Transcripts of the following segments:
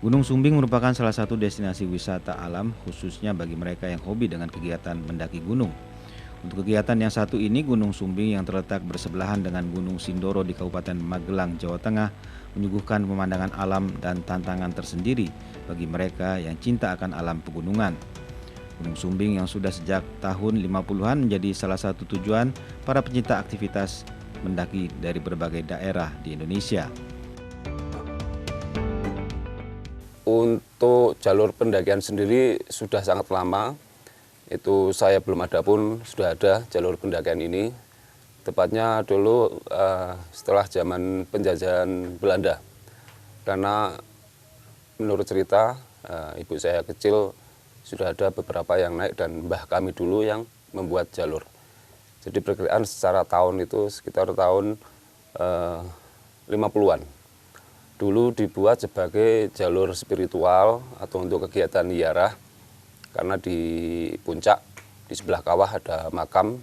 Gunung Sumbing merupakan salah satu destinasi wisata alam khususnya bagi mereka yang hobi dengan kegiatan mendaki gunung. Untuk kegiatan yang satu ini, Gunung Sumbing yang terletak bersebelahan dengan Gunung Sindoro di Kabupaten Magelang, Jawa Tengah, menyuguhkan pemandangan alam dan tantangan tersendiri bagi mereka yang cinta akan alam pegunungan. Gunung Sumbing yang sudah sejak tahun 50-an menjadi salah satu tujuan para pencinta aktivitas mendaki dari berbagai daerah di Indonesia. Untuk jalur pendakian sendiri sudah sangat lama, itu saya belum ada pun sudah ada jalur pendakian ini. Tepatnya dulu setelah zaman penjajahan Belanda. Karena menurut cerita ibu saya kecil sudah ada beberapa yang naik dan mbah kami dulu yang membuat jalur. Jadi perkiraan secara tahun itu sekitar tahun 50-an. Dulu dibuat sebagai jalur spiritual atau untuk kegiatan ziarah, karena di puncak di sebelah kawah ada makam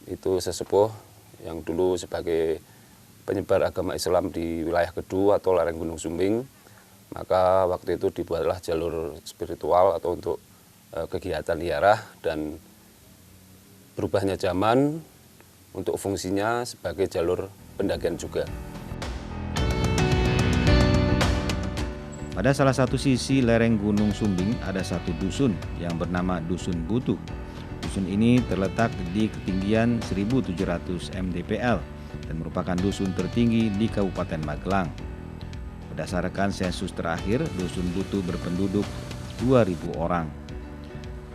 itu sesepuh yang dulu sebagai penyebar agama Islam di wilayah Kedu atau lereng Gunung Sumbing. Maka waktu itu dibuatlah jalur spiritual atau untuk kegiatan ziarah, dan berubahnya zaman untuk fungsinya sebagai jalur pendakian juga. Pada salah satu sisi lereng Gunung Sumbing ada satu dusun yang bernama Dusun Butuh. Dusun ini terletak di ketinggian 1.700 mdpl dan merupakan dusun tertinggi di Kabupaten Magelang. Berdasarkan sensus terakhir, Dusun Butuh berpenduduk 2.000 orang.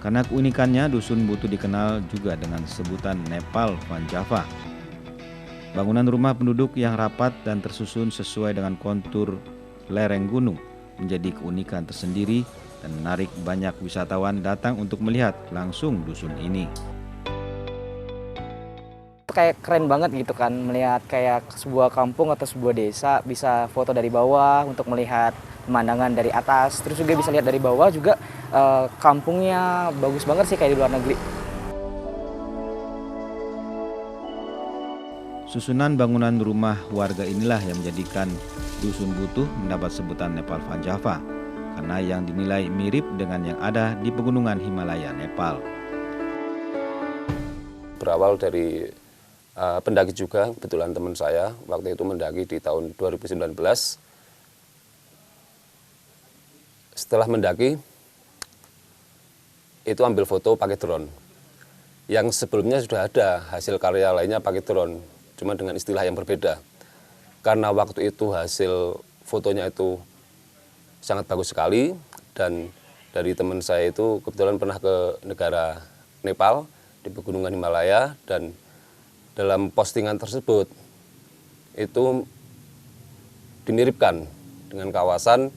Karena keunikannya, Dusun Butuh dikenal juga dengan sebutan Nepal Van Java. Bangunan rumah penduduk yang rapat dan tersusun sesuai dengan kontur lereng gunung menjadi keunikan tersendiri dan menarik banyak wisatawan datang untuk melihat langsung dusun ini. Kayak keren banget gitu kan, melihat kayak sebuah kampung atau sebuah desa, bisa foto dari bawah untuk melihat pemandangan dari atas, terus juga bisa lihat dari bawah juga kampungnya bagus banget sih kayak di luar negeri. Susunan bangunan rumah warga inilah yang menjadikan Dusun Butuh mendapat sebutan Nepal Van Java karena yang dinilai mirip dengan yang ada di pegunungan Himalaya Nepal. Berawal dari pendaki juga, kebetulan teman saya waktu itu mendaki di tahun 2019. Setelah mendaki, itu ambil foto pakai drone. Yang sebelumnya sudah ada hasil karya lainnya pakai drone, cuma dengan istilah yang berbeda. Karena waktu itu hasil fotonya itu sangat bagus sekali, dan dari teman saya itu kebetulan pernah ke negara Nepal di pegunungan Himalaya, dan dalam postingan tersebut itu dimiripkan dengan kawasan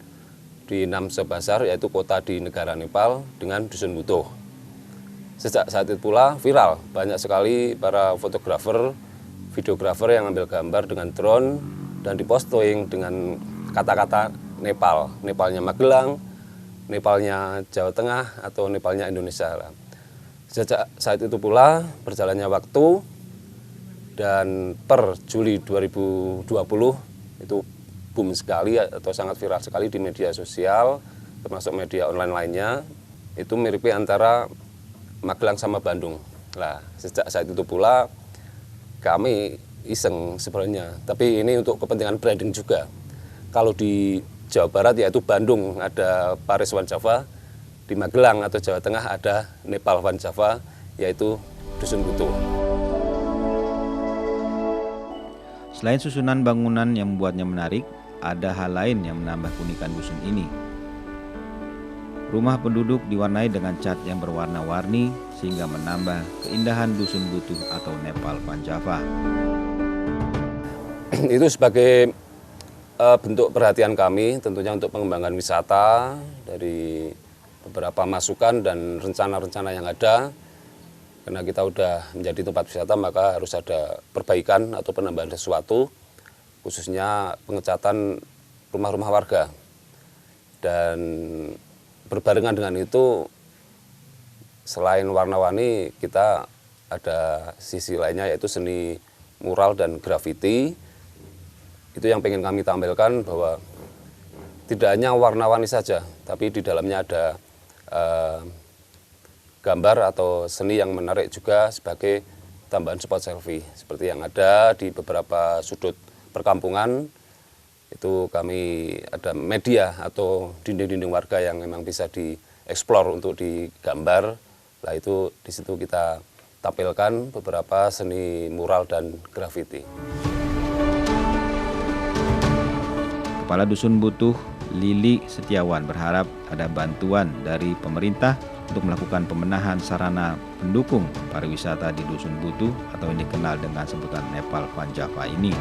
di Namche Bazar, yaitu kota di negara Nepal, dengan Dusun Butuh. Sejak saat itu pula viral, banyak sekali para fotografer, videografer yang ambil gambar dengan drone dan diposting dengan kata-kata Nepal, Nepalnya Magelang, Nepalnya Jawa Tengah, atau Nepalnya Indonesia. Sejak saat itu pula berjalannya waktu, dan per Juli 2020 itu boom sekali atau sangat viral sekali di media sosial, termasuk media online lainnya. Itu miripnya antara Magelang sama Bandung. Nah, sejak saat itu pula kami iseng sebenarnya, tapi ini untuk kepentingan branding juga. Kalau di Jawa Barat yaitu Bandung ada Paris Van Java, di Magelang atau Jawa Tengah ada Nepal Van Java, yaitu Dusun Butuh. Selain susunan bangunan yang membuatnya menarik, ada hal lain yang menambah keunikan dusun ini. Rumah penduduk diwarnai dengan cat yang berwarna-warni sehingga menambah keindahan Dusun Butuh atau Nepal Van Java. Itu sebagai bentuk perhatian kami tentunya untuk pengembangan wisata dari beberapa masukan dan rencana-rencana yang ada. Karena kita udah menjadi tempat wisata, maka harus ada perbaikan atau penambahan sesuatu, khususnya pengecatan rumah-rumah warga. Dan berbarengan dengan itu, selain warna-warni, kita ada sisi lainnya yaitu seni mural dan grafiti. Itu yang pengen kami tampilkan, bahwa tidak hanya warna-warni saja, tapi di dalamnya ada gambar atau seni yang menarik juga sebagai tambahan spot selfie. Seperti yang ada di beberapa sudut perkampungan, itu kami ada media atau dinding-dinding warga yang memang bisa dieksplor untuk digambar. Lah itu di situ kita tampilkan beberapa seni mural dan grafiti. Kepala Dusun Butuh, Lili Setiawan, berharap ada bantuan dari pemerintah untuk melakukan pembenahan sarana pendukung pariwisata di Dusun Butuh atau yang dikenal dengan sebutan Nepal Van Java ini.